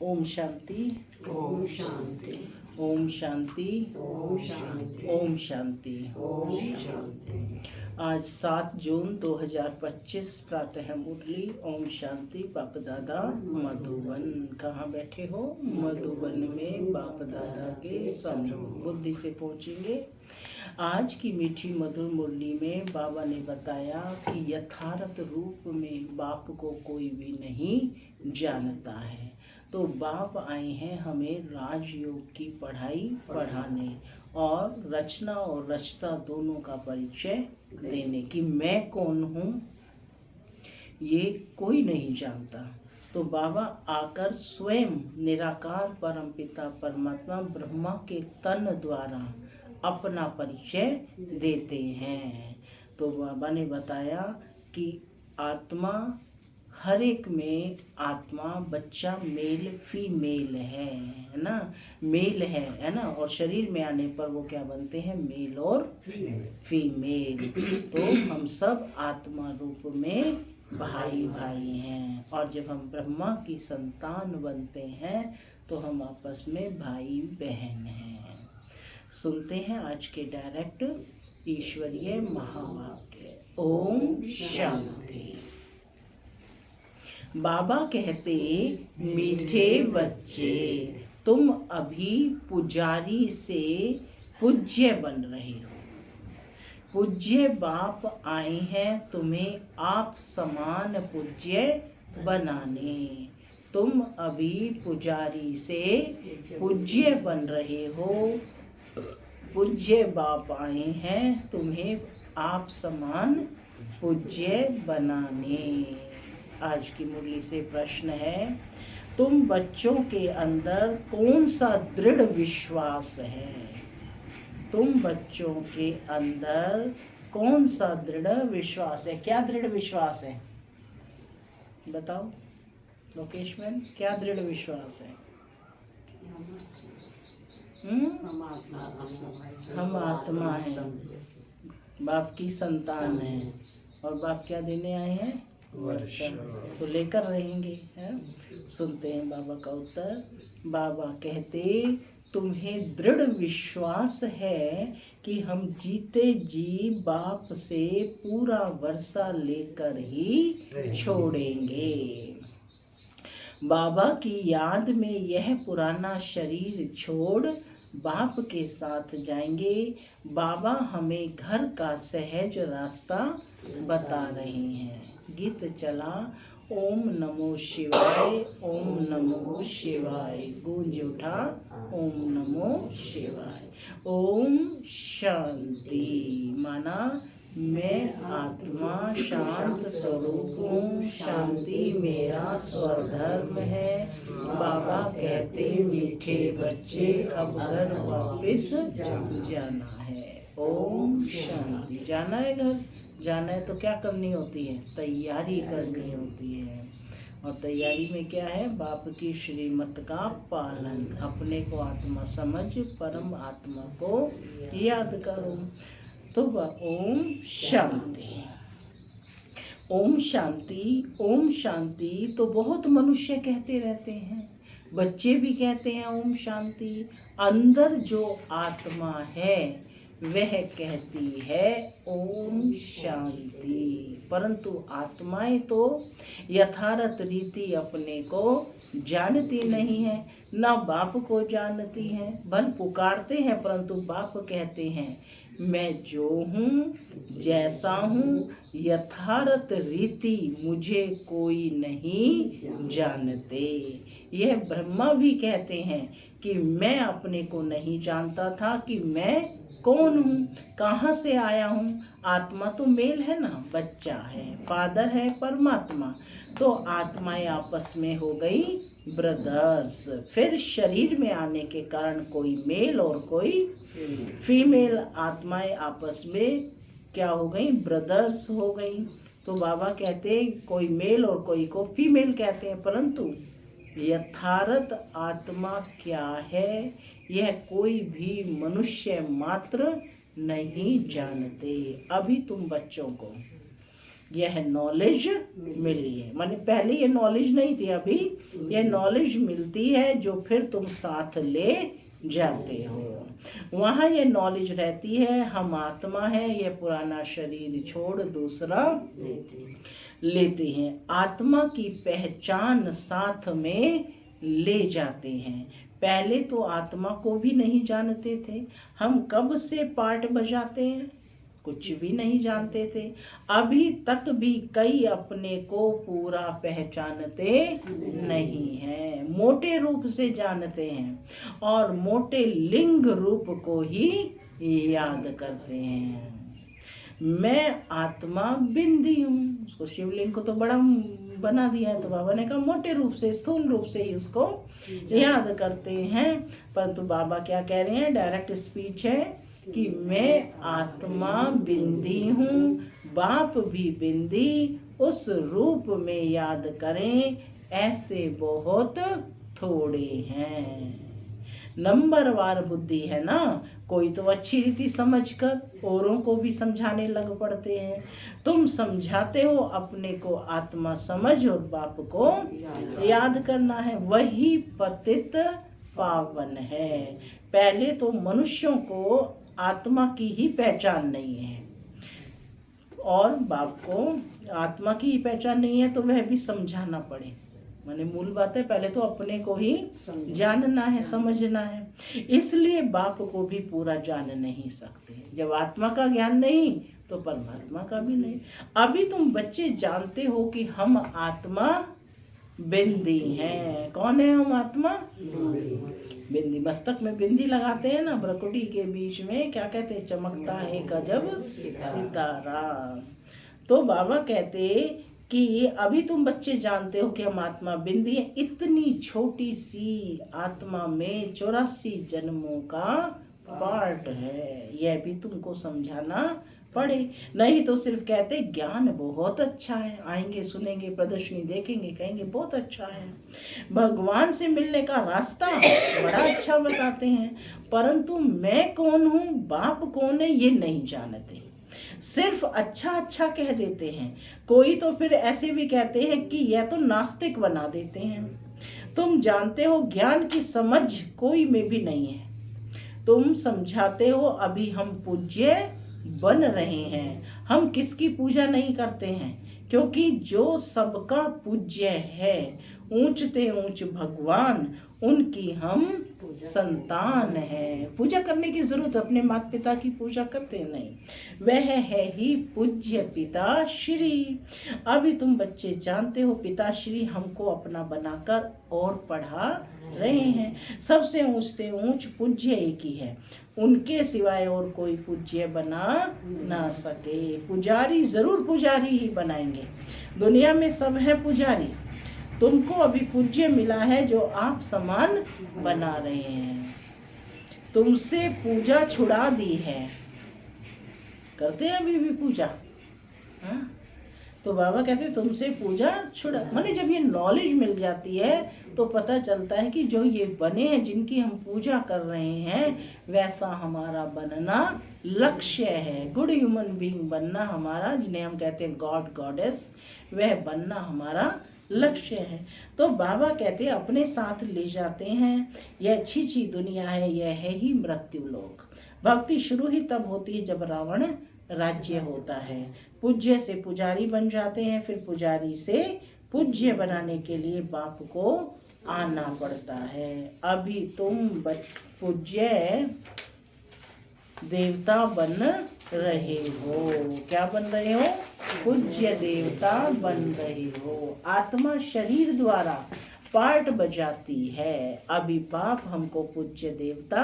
ओम शांति, ओम शांति, ओम शांति, ओम शांति, ओम शांति। ओम शांति। आज 7 जून 2025 प्रातः मुरली। ओम शांति। बाप दादा मधुबन। कहाँ बैठे हो? मधुबन में बाप दादा के सम्मुख बुद्धि से पहुँचेंगे। आज की मीठी मधुर मुरली में बाबा ने बताया कि यथार्थ रूप में बाप को कोई भी नहीं जानता है। तो बाप आए हैं हमें राजयोग की पढ़ाई पढ़ाने और रचना और रचता दोनों का परिचय देने की। मैं कौन हूँ ये कोई नहीं जानता। तो बाबा आकर स्वयं निराकार परमपिता परमात्मा ब्रह्मा के तन द्वारा अपना परिचय देते हैं। तो बाबा ने बताया कि आत्मा हर एक में आत्मा बच्चा मेल फीमेल है ना, मेल है ना, और शरीर में आने पर वो क्या बनते हैं? मेल और फीमेल। तो हम सब आत्मा रूप में भाई भाई हैं, और जब हम ब्रह्मा की संतान बनते हैं तो हम आपस में भाई बहन हैं। सुनते हैं आज के डायरेक्ट ईश्वरीय महावाक्य। ओम शांति। बाबा कहते, मीठे बच्चे, तुम अभी पुजारी से पूज्य बन रहे हो। पूज्य बाप आए हैं तुम्हें आप समान पूज्य बनाने। तुम अभी पुजारी से पूज्य बन रहे हो। पूज्य बाप आए हैं तुम्हें आप समान पूज्य बनाने। आज की मुरली से प्रश्न है, तुम बच्चों के अंदर कौन सा दृढ़ विश्वास है? तुम बच्चों के अंदर कौन सा दृढ़ विश्वास है? क्या दृढ़ विश्वास है? बताओ लोकेश मैम, क्या दृढ़ विश्वास है? हम आत्मा हैं, बाप की संतान है, और बाप क्या देने आए हैं? वर्षन। तो लेकर रहेंगे है? सुनते हैं बाबा का उत्तर। बाबा कहते, तुम्हें दृढ़ विश्वास है कि हम जीते जी बाप से पूरा वर्षा लेकर ही छोड़ेंगे। बाबा की याद में यह पुराना शरीर छोड़ बाप के साथ जाएंगे। बाबा हमें घर का सहज रास्ता बता रहे हैं। गीत चला, ओम नमो शिवाय, ओम नमो शिवाय, गूंज उठा ओम नमो शिवाय। ओम शांति माना मैं आत्मा शांत स्वरूप हूँ, शांति मेरा स्वधर्म है। बाबा कहते, मीठे बच्चे अब घर वापस जाना है। ओम शांति। जाना है घर, जाना है तो क्या करनी होती है? तैयारी करनी होती है। और तैयारी में क्या है? बाप की श्रीमत का पालन। अपने को आत्मा समझ परम आत्मा को याद करो। तो ओम शांति। ओम शांति, ओम शांति। तो बहुत मनुष्य कहते रहते हैं, बच्चे भी कहते हैं ओम शांति। अंदर जो आत्मा है वह कहती है ओम शांति। परंतु आत्माएं तो यथार्थ रीति अपने को जानती नहीं है, ना बाप को जानती हैं। बल पुकारते हैं परंतु बाप कहते हैं मैं जो हूँ, जैसा हूँ, यथार्थ रीति मुझे कोई नहीं जानते। यह ब्रह्मा भी कहते हैं कि मैं अपने को नहीं जानता था कि मैं कौन हूँ, कहाँ से आया हूँ। आत्मा तो मेल है ना, बच्चा है, फादर है परमात्मा। तो आत्माएं आपस में हो गई ब्रदर्स। फिर शरीर में आने के कारण कोई मेल और कोई फीमेल आत्माएं आपस में क्या हो गई? ब्रदर्स हो गई। तो बाबा कहते हैं कोई मेल और कोई को फीमेल कहते हैं, परंतु यथार्थ आत्मा क्या है यह कोई भी मनुष्य मात्र नहीं जानते। अभी तुम बच्चों को यह नॉलेज मिली है। माने पहले ये नॉलेज नहीं थी, अभी ये नॉलेज मिलती है जो फिर तुम साथ ले जाते हो। वहाँ ये नॉलेज रहती है, हम आत्मा है, ये पुराना शरीर छोड़ दूसरा लेते हैं। आत्मा की पहचान साथ में ले जाते हैं। पहले तो आत्मा को भी नहीं जानते थे। हम कब से पार्ट बजाते हैं, कुछ भी नहीं जानते थे। अभी तक भी कई अपने को पूरा पहचानते नहीं हैं, मोटे रूप से जानते हैं और मोटे लिंग रूप को ही याद करते हैं। मैं आत्मा बिंदी हूँ, उसको शिवलिंग को तो बड़ा बना दिया है, तो बाबा ने कहा मोटे रूप से, स्थूल रूप से ही उसको याद करते हैं। परंतु बाबा क्या कह रहे हैं, डायरेक्ट स्पीच है कि मैं आत्मा बिंदी हूँ, बाप भी बिंदी, उस रूप में याद करें, ऐसे बहुत थोड़े हैं। नंबरवार बुद्धि है ना, कोई तो अच्छी रीति समझकर औरों को भी समझाने लग पड़ते हैं। तुम समझाते हो अपने को आत्मा समझ और बाप को याद करना है, वही पतित पावन है। पहले तो मनुष्यों को आत्मा की ही पहचान नहीं है और बाप को आत्मा की ही पहचान नहीं है, तो वह भी समझाना पड़े। माने मूल बात है, पहले तो अपने को ही जानना है, समझना है। इसलिए बाप को भी पूरा जान नहीं सकते। जब आत्मा का ज्ञान नहीं तो परमात्मा का भी नहीं। अभी तुम बच्चे जानते हो कि हम आत्मा बिंदी हैं। कौन है हम आत्मा? बिंदी। मस्तक में बिंदी लगाते हैं ना, भ्रकुटी के बीच में क्या कहते हैं, चमकता है गजब सितारा। तो बाबा कहते कि अभी तुम बच्चे जानते हो कि हम आत्मा बिंदी है। इतनी छोटी सी आत्मा में 84 जन्मों का पार्ट है, यह भी तुमको समझाना पड़े। नहीं तो सिर्फ कहते ज्ञान बहुत अच्छा है, आएंगे सुनेंगे प्रदर्शनी देखेंगे कहेंगे बहुत अच्छा है, भगवान से मिलने का रास्ता बड़ा अच्छा बताते हैं, परंतु मैं कौन हूँ, बाप कौन है, ये नहीं जानते। सिर्फ अच्छा अच्छा कह देते हैं। कोई तो फिर ऐसे भी कहते हैं कि यह तो नास्तिक बना देते हैं। तुम जानते हो ज्ञान की समझ कोई में भी नहीं है। तुम समझाते हो अभी हम पूज्य बन रहे हैं। हम किसकी पूजा नहीं करते हैं, क्योंकि जो सबका पूज्य है, ऊंचते ऊंच भगवान, उनकी हम संतान है। पूजा करने की जरूरत, अपने माता पिता की पूजा करते नहीं, वह है ही पूज्य पिता श्री। अभी तुम बच्चे जानते हो पिता श्री हमको अपना बनाकर और पढ़ा रहे हैं। सबसे ऊंचते ऊंच पूज्य एक ही है, उनके सिवाय और कोई पूज्य बना ना सके। पुजारी जरूर पुजारी ही बनाएंगे, दुनिया में सब है पुजारी। तुमको अभी पूज्य मिला है जो आप समान बना रहे हैं। तुमसे पूजा छुड़ा दी है, करते हैं अभी भी पूजा, हाँ? तो बाबा कहते तुमसे पूजा छुड़ा, माने जब ये नॉलेज मिल जाती है तो पता चलता है कि जो ये बने हैं, जिनकी हम पूजा कर रहे हैं, वैसा हमारा बनना लक्ष्य है। गुड ह्यूमन बीइंग बनना हमारा, जिन्हें हम कहते हैं गॉड गॉडेस, वह बनना हमारा लक्ष्य है। तो बाबा कहते अपने साथ ले जाते हैं। यह अच्छी दुनिया है, यह है ही मृत्यु लोक। भक्ति शुरू ही तब होती है जब रावण राज्य होता है। पूज्य से पुजारी बन जाते हैं, फिर पुजारी से पूज्य बनाने के लिए बाप को आना पड़ता है। अभी तुम पूज्य देवता बन रहे हो। क्या बन रहे हो? पूज्य देवता बन रहे हो। आत्मा शरीर द्वारा पार्ट बजाती है। अभी बाप हमको पूज्य देवता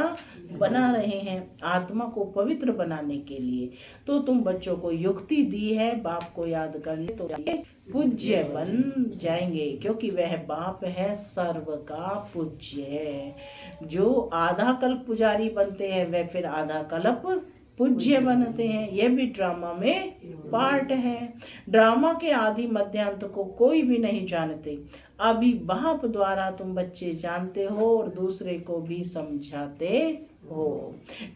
बना रहे हैं आत्मा को पवित्र बनाने के लिए। तो तुम बच्चों को युक्ति दी है, बाप को याद कर ले तो ये पूज्य बन जाएंगे, क्योंकि वह बाप है सर्व का पूज्य। जो आधा कल्प पुजारी बनते हैं वह फिर आधा कल्प पूज्य बनते हैं। यह भी ड्रामा में पार्ट है। ड्रामा के आदि मध्यांत को कोई भी नहीं जानते। अभी बाप द्वारा तुम बच्चे जानते हो और दूसरे को भी समझाते हो।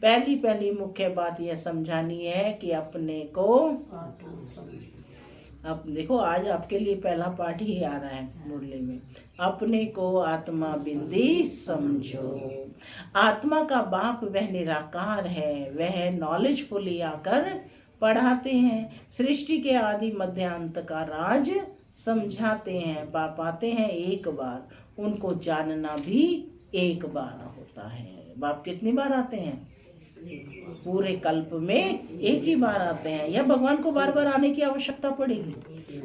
पहली मुख्य बात यह समझानी है कि अपने को अब देखो आज आपके लिए पहला पाठ ही आ रहा है मुरली में। अपने को आत्मा बिंदी समझो। आत्मा का बाप वह निराकार है, वह नॉलेजफुली आकर पढ़ाते हैं, सृष्टि के आदि मध्य अंत का राज समझाते हैं। बाप आते हैं एक बार, उनको जानना भी एक बार होता है। बाप कितनी बार आते हैं? पूरे कल्प में एक ही बार आते हैं। या भगवान को बार बार आने की आवश्यकता पड़ेगी?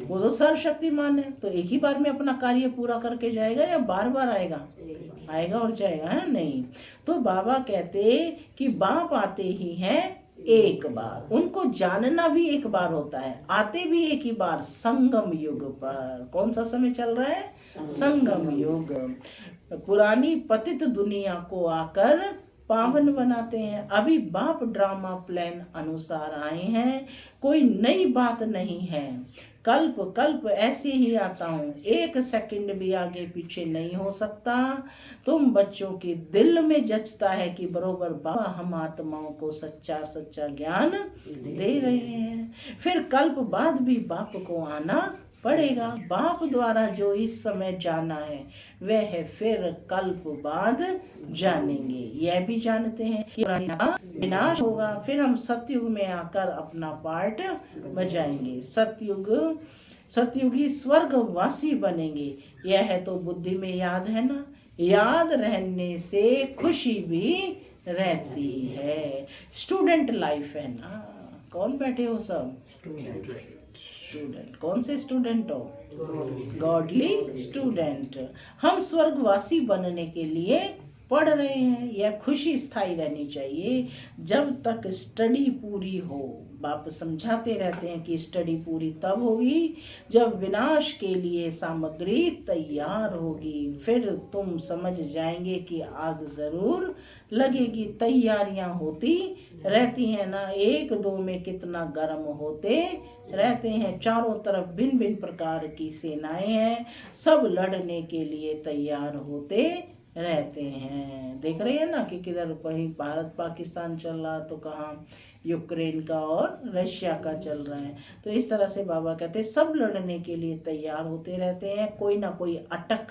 वो तो सर्वशक्तिमान है, तो एक ही बार में अपना कार्य पूरा करके जाएगा या बार बार आएगा? आएगा और जाएगा, है नहीं? तो बाबा कहते कि बाप आते ही हैं एक बार, उनको जानना भी एक बार होता है, आते भी एक ही बार संगम युग पर। कौन सा समय चल रहा है? संगम युग। पुरानी पतित दुनिया को आकर पावन बनाते हैं। अभी बाप ड्रामा प्लान अनुसार आए हैं, कोई नई बात नहीं है। कल्प कल्प ऐसे ही आता हूँ, एक सेकंड भी आगे पीछे नहीं हो सकता। तुम बच्चों के दिल में जचता है कि बरोबर बाबा हम आत्माओं को सच्चा सच्चा ज्ञान दे रहे हैं। फिर कल्प बाद भी बाप को आना पड़ेगा। बाप द्वारा जो इस समय जाना है वह फिर कल्प बाद जानेंगे। यह भी जानते हैं कि विनाश होगा, फिर हम सतयुग में आकर अपना पार्ट बजाएंगे। सतयुगी स्वर्गवासी बनेंगे। यह तो बुद्धि में याद है ना, याद रहने से खुशी भी रहती है। स्टूडेंट लाइफ है ना। कौन बैठे हो सब? स्टूडेंट। कौन से स्टूडेंट हो? Godly student. हम स्वर्गवासी बनने के लिए पढ़ रहे हैं। यह खुशी स्थायी रहनी चाहिए जब तक स्टडी पूरी हो। बाप समझाते रहते हैं कि स्टडी पूरी तब होगी जब विनाश के लिए सामग्री तैयार होगी। फिर तुम समझ जाएंगे कि आग जरूर लगेगी। तैयारियां होती रहती हैं ना, एक दो में कितना गर्म होते रहते हैं। चारों तरफ भिन्न भिन्न प्रकार की सेनाएं हैं, सब लड़ने के लिए तैयार होते रहते हैं। देख रहे हैं ना कि किधर कहीं भारत पाकिस्तान चल रहा, तो कहाँ यूक्रेन का और रशिया का चल रहा है। तो इस तरह से बाबा कहते हैं सब लड़ने के लिए तैयार होते रहते हैं। कोई ना कोई अटक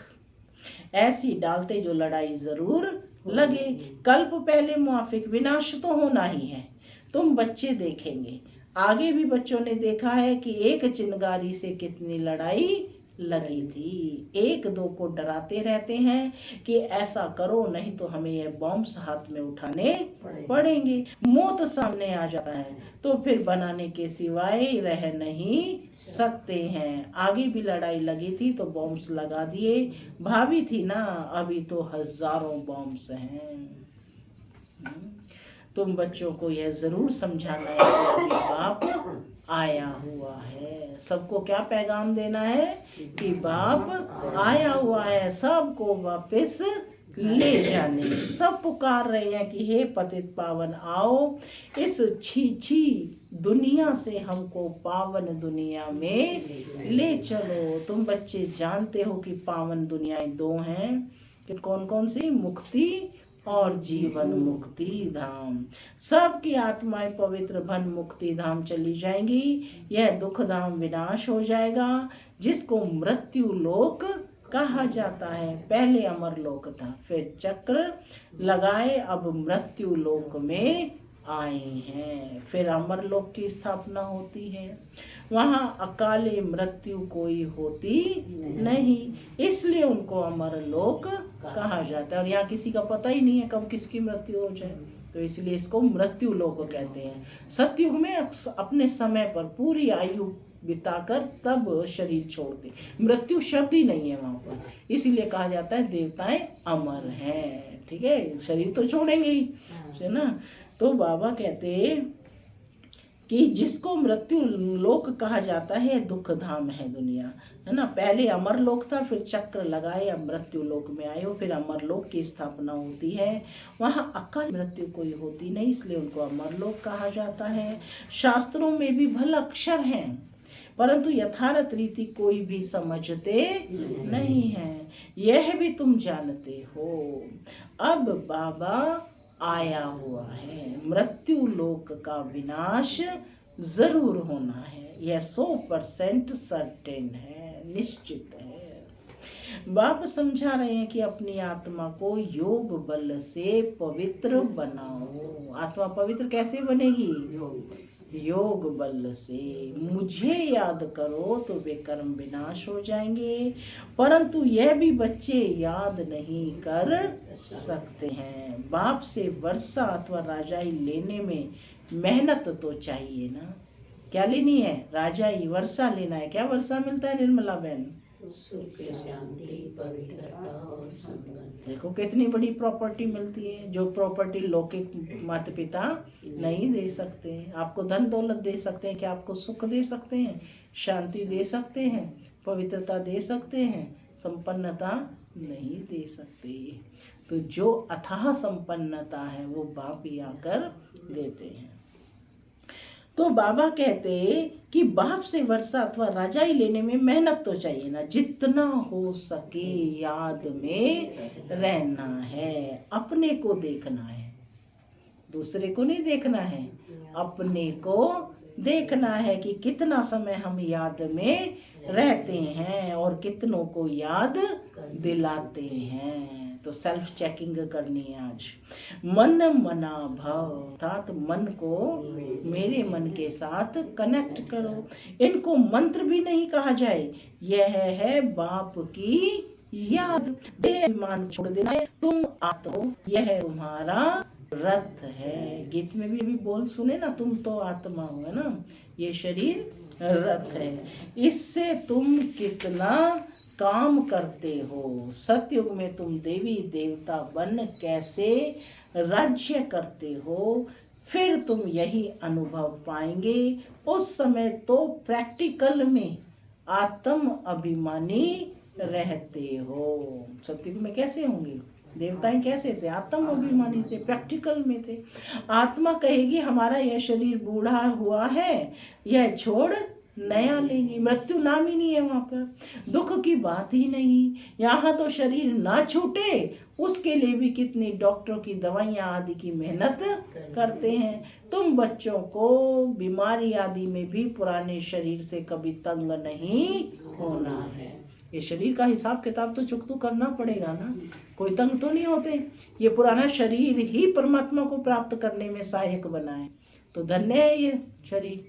ऐसी डालते जो लड़ाई जरूर लगे। कल्प पहले मुआफिक, विनाश तो होना ही है। तुम बच्चे देखेंगे, आगे भी बच्चों ने देखा है कि एक चिंगारी से कितनी लड़ाई लगी थी। एक दो को डराते रहते हैं कि ऐसा करो नहीं तो हमें ये बॉम्ब्स हाथ में उठाने पड़ेंगे। मौत सामने आ जाता है तो फिर बनाने के सिवाय रह नहीं सकते हैं। आगे भी लड़ाई लगी थी तो बॉम्ब्स लगा दिए। भाभी थी ना, अभी तो हजारों बॉम्ब्स हैं। तुम बच्चों को यह जरूर समझाना है कि बाप आया हुआ है। सबको क्या पैगाम देना है कि बाप आया हुआ है, सबको वापस ले जाने। सब पुकार रहे हैं कि हे पतित पावन आओ, इस छी दुनिया से हमको पावन दुनिया में ले चलो। तुम बच्चे जानते हो कि पावन दुनियाएं दो हैं, कि कौन कौन सी? मुक्ति और जीवन मुक्ति धाम। सबकी आत्माएं पवित्र भन मुक्ति धाम चली जाएंगी। यह दुख धाम विनाश हो जाएगा, जिसको मृत्यु लोक कहा जाता है। पहले अमर लोक था, फिर चक्र लगाए, अब मृत्यु लोक में आए हैं। फिर अमर लोक की स्थापना होती है। वहां अकाले मृत्यु कोई होती नहीं, इसलिए उनको अमर लोक कहा जाता है। और यहाँ किसी का पता ही नहीं है कब किसकी मृत्यु हो जाए, तो इसलिए इसको मृत्यु लोक कहते हैं। सतयुग में अपने समय पर पूरी आयु बिताकर तब शरीर छोड़ते, मृत्यु शब्द ही नहीं है वहां पर, इसीलिए कहा जाता है देवताएं अमर हैं। ठीक है, शरीर तो छोड़ेंगे ही, है ना। तो बाबा कहते कि जिसको मृत्यु लोक कहा जाता है, दुख धाम है दुनिया, है ना। पहले अमर लोक था, फिर चक्र लगाए, अब मृत्यु लोक में आए हो, फिर अमर लोक की स्थापना होती है। वहां अकाल मृत्यु कोई होती नहीं, इसलिए उनको अमर लोक कहा जाता है। शास्त्रों में भी भल अक्षर हैं, परंतु यथार्थ रीति कोई भी समझते नहीं है। यह भी तुम जानते हो। अब बाबा आया हुआ है, मृत्यु लोक का विनाश जरूर होना है, यह 100% सर्टेन है, निश्चित है। बाप समझा रहे हैं कि अपनी आत्मा को योग बल से पवित्र बनाओ। आत्मा पवित्र कैसे बनेगी? योग बल से। मुझे याद करो तो वे कर्म विनाश हो जाएंगे, परंतु यह भी बच्चे याद नहीं कर सकते हैं। बाप से वर्षा अथवा राजाई लेने में मेहनत तो चाहिए ना। क्या लेनी है? राजाई, वर्षा लेना है। क्या वर्षा मिलता है निर्मला बहन? सुख, शांति, पवित्रता और संगत। देखो कितनी बड़ी प्रॉपर्टी मिलती है, जो प्रॉपर्टी लौकिक माता पिता नहीं दे सकते। आपको धन दौलत दे सकते हैं, क्या आपको सुख दे सकते हैं? शांति दे सकते हैं? पवित्रता दे सकते हैं? संपन्नता नहीं दे सकते। तो जो अथाह संपन्नता है वो बाप ही आकर देते हैं। तो बाबा कहते कि बाप से वर्षा अथवा राजाई लेने में मेहनत तो चाहिए ना। जितना हो सके याद में रहना है, अपने को देखना है, दूसरे को नहीं देखना है, अपने को देखना है कि कितना समय हम याद में रहते हैं और कितनों को याद दिलाते हैं। तो सेल्फ चेकिंग करनी है आज। मन मना भव, अर्थात मन को मेरे मन के साथ कनेक्ट करो। इनको मंत्र भी नहीं कहा जाए, यह है बाप की याद। अभिमान छोड़ देना है, तुम आत्मा, यह तुम्हारा रथ है। गीत में भी अभी बोल सुने ना, तुम तो आत्मा हो, है ना, ये शरीर रथ है। इससे तुम कितना काम करते हो। सतयुग में तुम देवी देवता बन कैसे राज्य करते हो, फिर तुम यही अनुभव पाएंगे। उस समय तो प्रैक्टिकल में आत्म अभिमानी रहते हो। सतयुग में कैसे होंगे? देवताएं कैसे थे? आत्म अभिमानी थे, प्रैक्टिकल में थे। आत्मा कहेगी हमारा यह शरीर बूढ़ा हुआ है, यह छोड़ नया लेंगे। मृत्यु नाम ही नहीं है वहां पर, दुख की बात ही नहीं। यहाँ तो शरीर ना छूटे उसके लिए भी कितनी डॉक्टरों की दवाइयाँ आदि की मेहनत करते हैं। तुम बच्चों को बीमारी आदि में भी पुराने शरीर से कभी तंग नहीं होना है। ये शरीर का हिसाब किताब तो चुकतू करना पड़ेगा ना, कोई तंग तो नहीं होते। ये पुराना शरीर ही परमात्मा को प्राप्त करने में सहायक बना है, तो धन्य है ये शरीर।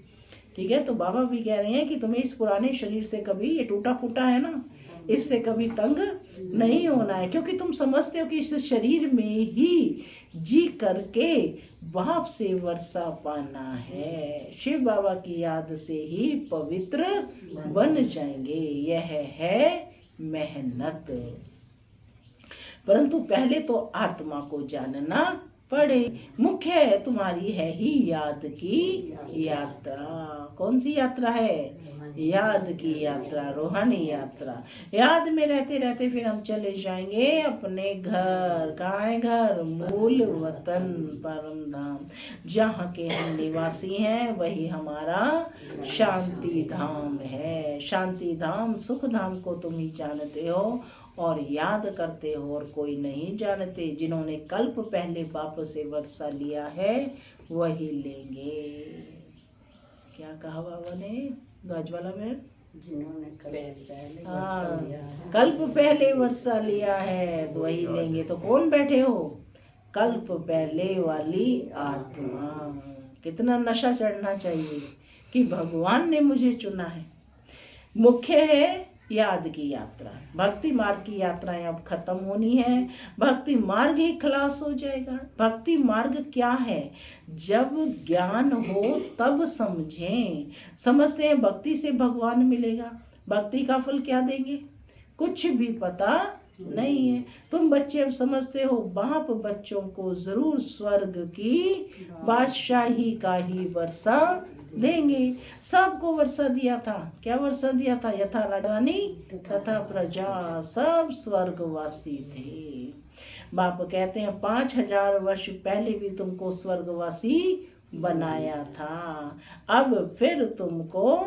ठीक है, तो बाबा भी कह रहे हैं कि तुम्हें इस पुराने शरीर से कभी, ये टूटा फूटा है ना, इससे कभी तंग नहीं होना है, क्योंकि तुम समझते हो कि इस शरीर में ही जी करके बाप से वर्षा पाना है। शिव बाबा की याद से ही पवित्र बन जाएंगे। यह है मेहनत, परंतु पहले तो आत्मा को जानना पड़े। मुख्य है तुम्हारी है ही याद की यात्रा। कौन सी यात्रा है? याद की यात्रा, रूहानी यात्रा। याद में रहते रहते फिर हम चले जाएंगे अपने घर। कहाँ है घर? मूल वतन, परम धाम, जहाँ के हम निवासी हैं वही हमारा शांति धाम है। शांति धाम, सुख धाम को तुम ही जानते हो और याद करते हो, और कोई नहीं जानते। जिन्होंने कल्प पहले बाप से वर्षा लिया है वही लेंगे। क्या कहा बाबा ने ध्वजवाला में? जिन्होंने पहले हाँ, कल्प पहले वर्षा लिया है तो वही लेंगे। तो कौन बैठे हो? कल्प पहले वाली आत्मा। कितना नशा चढ़ना चाहिए कि भगवान ने मुझे चुना है। मुख्य है याद की यात्रा। भक्ति मार्ग की यात्राएं अब खत्म होनी है, भक्ति मार्ग ही खलास हो जाएगा। भक्ति मार्ग क्या है? जब ज्ञान हो तब समझें। समझते हैं भक्ति से भगवान मिलेगा, भक्ति का फल क्या देंगे? कुछ भी पता नहीं है। तुम बच्चे अब समझते हो बाप बच्चों को जरूर स्वर्ग की बादशाही का ही वर्षा देंगे। सबको वर्षा दिया था। क्या वर्षा दिया था? यथा रानी तथा प्रजा, सब स्वर्गवासी थे। बाप कहते हैं 5000 वर्ष पहले भी तुमको स्वर्गवासी बनाया था, अब फिर तुमको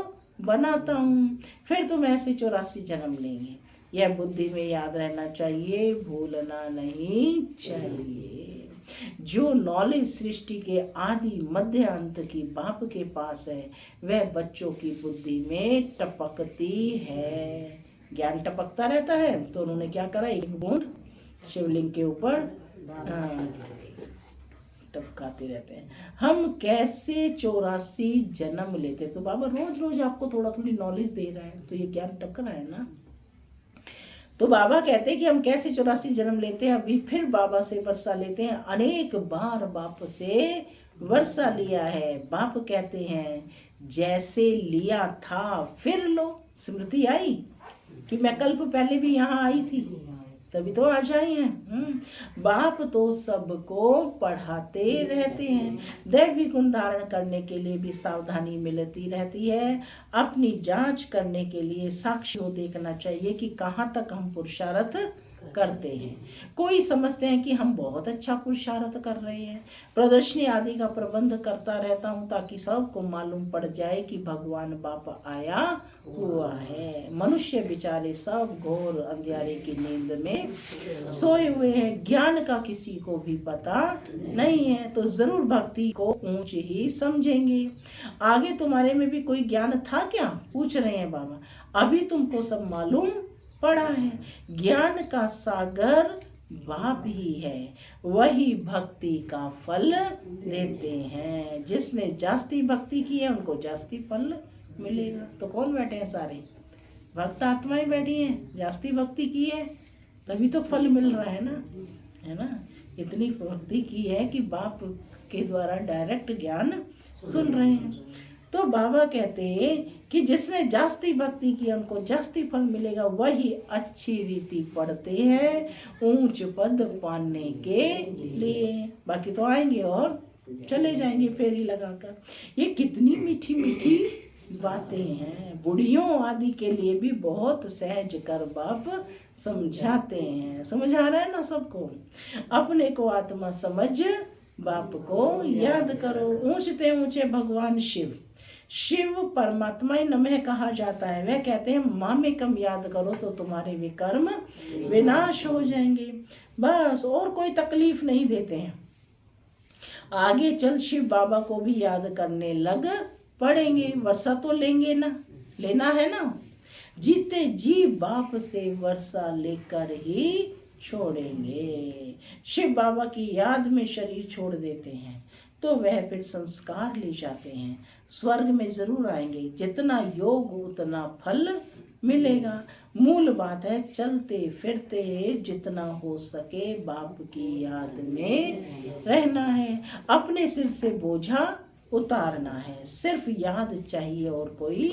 बनाता हूँ, फिर तुम ऐसे 84 जन्म लेंगे। यह बुद्धि में याद रहना चाहिए, भूलना नहीं चाहिए। जो नॉलेज सृष्टि के आदि मध्य अंत की बाप के पास है वह बच्चों की बुद्धि में टपकती है। ज्ञान टपकता रहता है तो उन्होंने क्या करा, एक बूंद शिवलिंग के ऊपर टपकाते रहते हैं। हम कैसे 84 जन्म लेते, तो बाबा रोज रोज आपको थोड़ा थोड़ी नॉलेज दे रहा है, तो ये ज्ञान टपक रहा है ना। तो बाबा कहते हैं कि हम कैसे 84 जन्म लेते हैं। अभी फिर बाबा से वर्षा लेते हैं, अनेक बार बाप से वर्षा लिया है। बाप कहते हैं जैसे लिया था फिर लो। स्मृति आई कि मैं कल्प पहले भी यहाँ आई थी, तभी तो आज आई हैं। बाप तो सबको पढ़ाते रहते हैं। दैवी गुण धारण करने के लिए भी सावधानी मिलती रहती है। अपनी जांच करने के लिए साक्षी को देखना चाहिए कि कहाँ तक हम पुरुषार्थ करते हैं। कोई समझते हैं कि हम बहुत अच्छा पुरुषार्थ कर रहे हैं। प्रदर्शनी आदि का प्रबंध करता रहता हूँ ताकि सबको मालूम पड़ जाए कि भगवान बाप आया हुआ है। मनुष्य बेचारे सब घोर अंधियारे की नींद में सोए हुए हैं, ज्ञान का किसी को भी पता नहीं है, तो जरूर भक्ति को ऊंच ही समझेंगे। आगे तुम्हारे में भी कोई ज्ञान था क्या, पूछ रहे हैं बाबा। अभी तुमको सब मालूम पड़ा है। ज्ञान का सागर बाप ही है, वही भक्ति का फल देते हैं। जिसने जास्ती भक्ति की है उनको जास्ती फल मिलेगा। तो कौन बैठे हैं, सारे भक्त आत्माएं बैठी हैं, जास्ती भक्ति की है तभी तो फल मिल रहा है ना, है ना। इतनी भक्ति की है कि बाप के द्वारा डायरेक्ट ज्ञान सुन रहे हैं। तो बाबा कहते हैं कि जिसने जास्ती भक्ति की उनको जास्ती फल मिलेगा। वही अच्छी रीति पढ़ते हैं ऊंच पद पाने के लिए। बाकी तो आएंगे और चले जाएंगे फेरी लगाकर। ये कितनी मीठी मीठी बातें हैं। बुढ़ियों आदि के लिए भी बहुत सहज कर बाप समझाते हैं। समझ आ रहा है ना सबको। अपने को आत्मा समझ बाप को याद करो। ऊंचते ऊंचे भगवान शिव, शिव परमात्मा नमः कहा जाता है। वह कहते हैं माँ में कम याद करो तो तुम्हारे विकर्म विनाश हो जाएंगे। बस और कोई तकलीफ नहीं देते हैं। आगे चल शिव बाबा को भी याद करने लग पड़ेंगे। वर्षा तो लेंगे ना, लेना है ना। जीते जी बाप से वर्षा लेकर ही छोड़ेंगे। शिव बाबा की याद में शरीर छोड़ देते हैं तो वह फिर संस्कार ले जाते हैं। स्वर्ग में जरूर आएंगे। जितना योग उतना फल मिलेगा। मूल बात है चलते फिरते जितना हो सके बाप की याद में रहना है। अपने सिर से बोझा उतारना है। सिर्फ याद चाहिए और कोई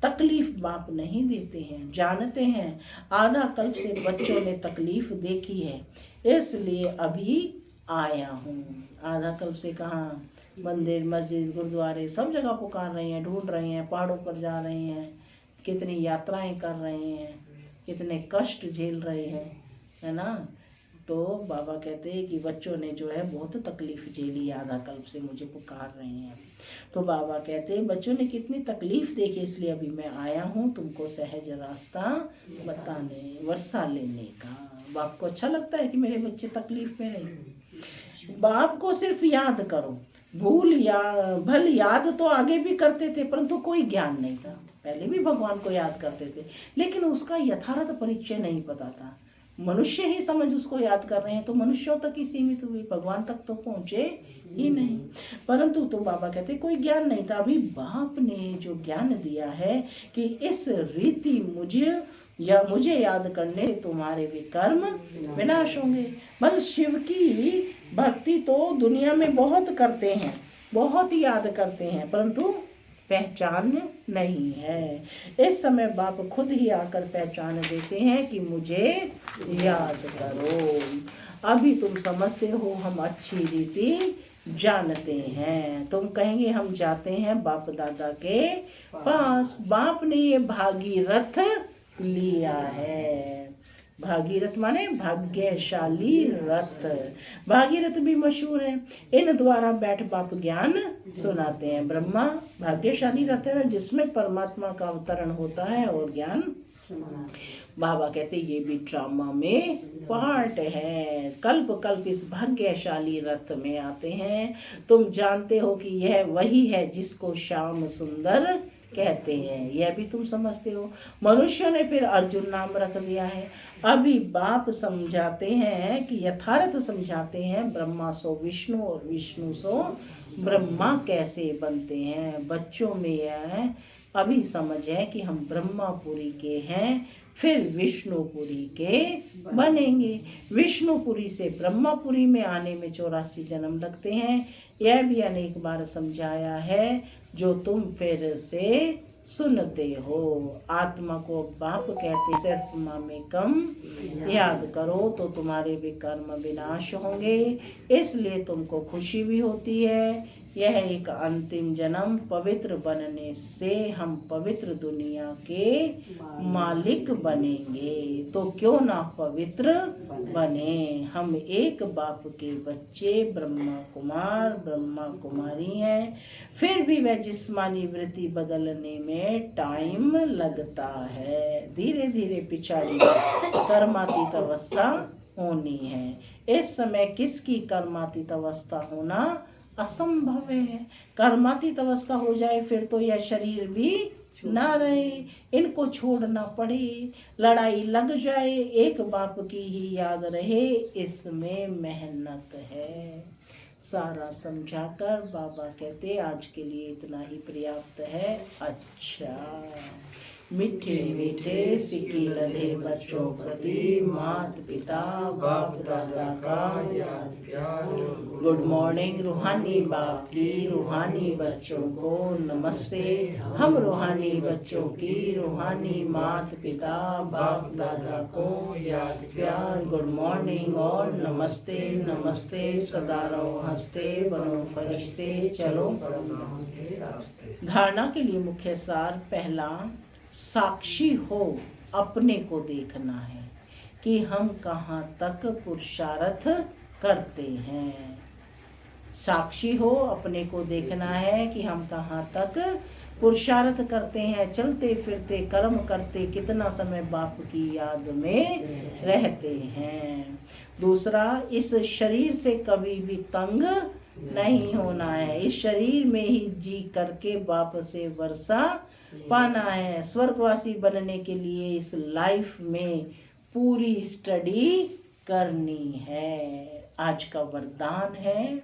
तकलीफ बाप नहीं देते हैं। जानते हैं आधा कल्प से बच्चों ने तकलीफ देखी है, इसलिए अभी आया हूँ। आधा कल्प से कहाँ, मंदिर मस्जिद गुरुद्वारे सब जगह पुकार रहे हैं, ढूंढ रहे हैं, पहाड़ों पर जा रहे हैं, कितनी यात्राएं कर रहे हैं, कितने कष्ट झेल रहे हैं, है ना। तो बाबा कहते हैं कि बच्चों ने जो है बहुत तकलीफ झेली, आधा कल्प से मुझे पुकार रहे हैं। तो बाबा कहते हैं बच्चों ने कितनी तकलीफ देखी, इसलिए अभी मैं आया हूँ तुमको सहज रास्ता बताने, वर्षा लेने का। बाप को अच्छा लगता है कि मेरे बच्चे तकलीफ में रहे। बाप को सिर्फ याद करो। भल याद तो आगे भी करते थे परंतु कोई ज्ञान नहीं था। पहले भी भगवान को याद करते थे लेकिन उसका यथार्थ परिचय नहीं पता था। मनुष्य ही समझ उसको याद कर रहे हैं तो मनुष्यों तक ही सीमित हुए, भगवान तक तो पहुंचे ही नहीं। परंतु तो बाबा कहते कोई ज्ञान नहीं था। अभी बाप ने जो ज्ञान दिया है कि इस रीति मुझे याद करने तुम्हारे विकर्म विनाश होंगे। बल शिव की भक्ति तो दुनिया में बहुत करते हैं, बहुत याद करते हैं, परंतु पहचान नहीं है। इस समय बाप खुद ही आकर पहचान देते हैं कि मुझे याद करो। अभी तुम समझते हो हम अच्छी रीति जानते हैं। तुम कहेंगे हम जाते हैं बाप दादा के पास। बाप ने ये भागीरथ लिया है। भागीरथ माने भाग्यशाली रथ। भागीरथ भी मशहूर है। इन द्वारा बैठ बाप ज्ञान सुनाते हैं। ब्रह्मा भाग्यशाली रथ है जिसमें परमात्मा का अवतरण होता है और ज्ञान बाबा कहते ये भी ड्रामा में पार्ट है। कल्प कल्प इस भाग्यशाली रथ में आते हैं। तुम जानते हो कि यह वही है जिसको श्याम सुंदर कहते हैं, यह भी तुम समझते हो। मनुष्यों ने फिर अर्जुन नाम रख दिया है। अभी बाप समझाते हैं कि यथार्थ समझाते हैं, ब्रह्मा सो विष्णु और विष्णु सो ब्रह्मा कैसे बनते हैं। बच्चों में यह अभी समझ है कि हम ब्रह्मापुरी के हैं, फिर विष्णुपुरी के बनेंगे। विष्णुपुरी से ब्रह्मापुरी में आने में 84 जन्म लगते हैं। यह भी अनेक बार समझाया है, जो तुम फिर से सुनते हो। आत्मा को बाप कहते सिर्फ माँ में कम याद करो तो तुम्हारे भी कर्म विनाश होंगे, इसलिए तुमको खुशी भी होती है। यह एक अंतिम जन्म पवित्र बनने से हम पवित्र दुनिया के मालिक बनेंगे, तो क्यों ना पवित्र बने। हम एक बाप के बच्चे ब्रह्मा कुमार ब्रह्मा कुमारी हैं, फिर भी वह जिस्मानी वृत्ति बदलने में टाइम लगता है। धीरे धीरे पिछाड़ी कर्मातीत अवस्था होनी है। इस समय किसकी कर्मातीत अवस्था होना असंभव है। कर्मातीत अवस्था हो जाए फिर तो यह शरीर भी ना रहे, इनको छोड़ना पड़े, लड़ाई लग जाए, एक बाप की ही याद रहे, इसमें मेहनत है। सारा समझाकर बाबा कहते आज के लिए इतना ही पर्याप्त है। अच्छा, मीठे मीठे सिक्के लदे बच्चों प्रति माता पिता बाप दादा का याद प्यार। गुड मॉर्निंग रूहानी बाप की रूहानी बच्चों को नमस्ते। हम रूहानी बच्चों की रूहानी माता पिता बाप दादा को याद प्यार। गुड मॉर्निंग और नमस्ते नमस्ते। सदा रहो हंसते, बनो फरिश्ते, चलो धारणा के लिए मुख्य सार। पहला, साक्षी हो अपने को देखना है कि हम कहाँ तक पुरुषार्थ करते हैं। साक्षी हो अपने को देखना है कि हम कहाँ तक पुरुषार्थ करते हैं, चलते फिरते कर्म करते कितना समय बाप की याद में रहते हैं। दूसरा, इस शरीर से कभी भी तंग नहीं होना है, इस शरीर में ही जी करके बाप से वर्षा पाना है। स्वर्गवासी बनने के लिए इस लाइफ में पूरी स्टडी करनी है। आज का वरदान है,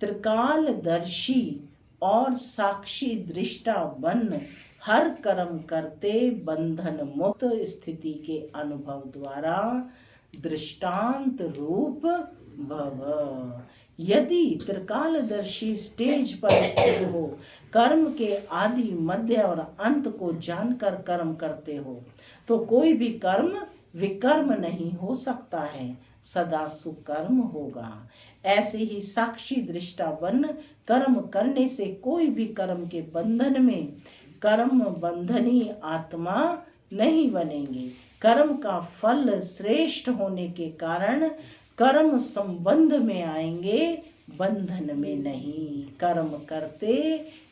त्रिकालदर्शी और साक्षी दृष्टा बन हर कर्म करते बंधन मुक्त स्थिति के अनुभव द्वारा दृष्टांत रूप भव। यदि त्रिकालदर्शी स्टेज पर स्थित हो, कर्म के आदि मध्य और अंत को जानकर कर्म करते हो, तो कोई भी कर्म विकर्म नहीं हो सकता है, सदा सुकर्म होगा। ऐसे ही साक्षी दृष्टा बन कर्म करने से कोई भी कर्म के बंधन में कर्म बंधनी आत्मा नहीं बनेंगे। कर्म का फल श्रेष्ठ होने के कारण कर्म संबंध में आएंगे, बंधन में नहीं। कर्म करते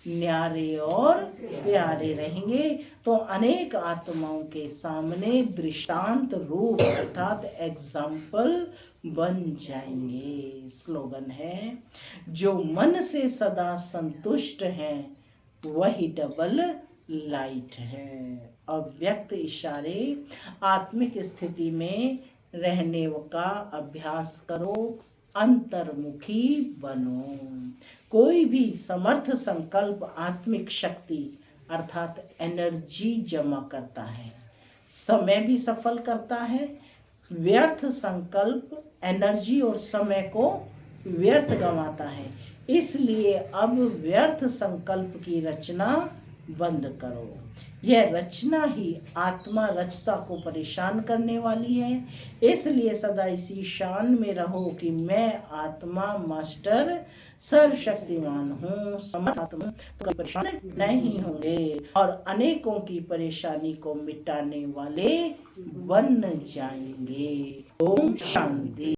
न्यारे और प्यारे रहेंगे तो अनेक आत्माओं के सामने दृष्टांत रूप अर्थात एग्जाम्पल बन जाएंगे। स्लोगन है, जो मन से सदा संतुष्ट हैं वही डबल लाइट है। अव्यक्त इशारे आत्मिक स्थिति में रहने का अभ्यास करो, अंतर्मुखी बनो। कोई भी समर्थ संकल्प आत्मिक शक्ति अर्थात एनर्जी जमा करता है, समय भी सफल करता है। व्यर्थ संकल्प एनर्जी और समय को व्यर्थ गंवाता है। इसलिए अब व्यर्थ संकल्प की रचना बंद करो। यह रचना ही आत्मा रचता को परेशान करने वाली है। इसलिए सदा इसी शान में रहो कि मैं आत्मा मास्टर सर्वशक्तिमान हूँ, समर्थ आत्मा, तो परेशान नहीं होंगे और अनेकों की परेशानी को मिटाने वाले बन जाएंगे। ओम शांति।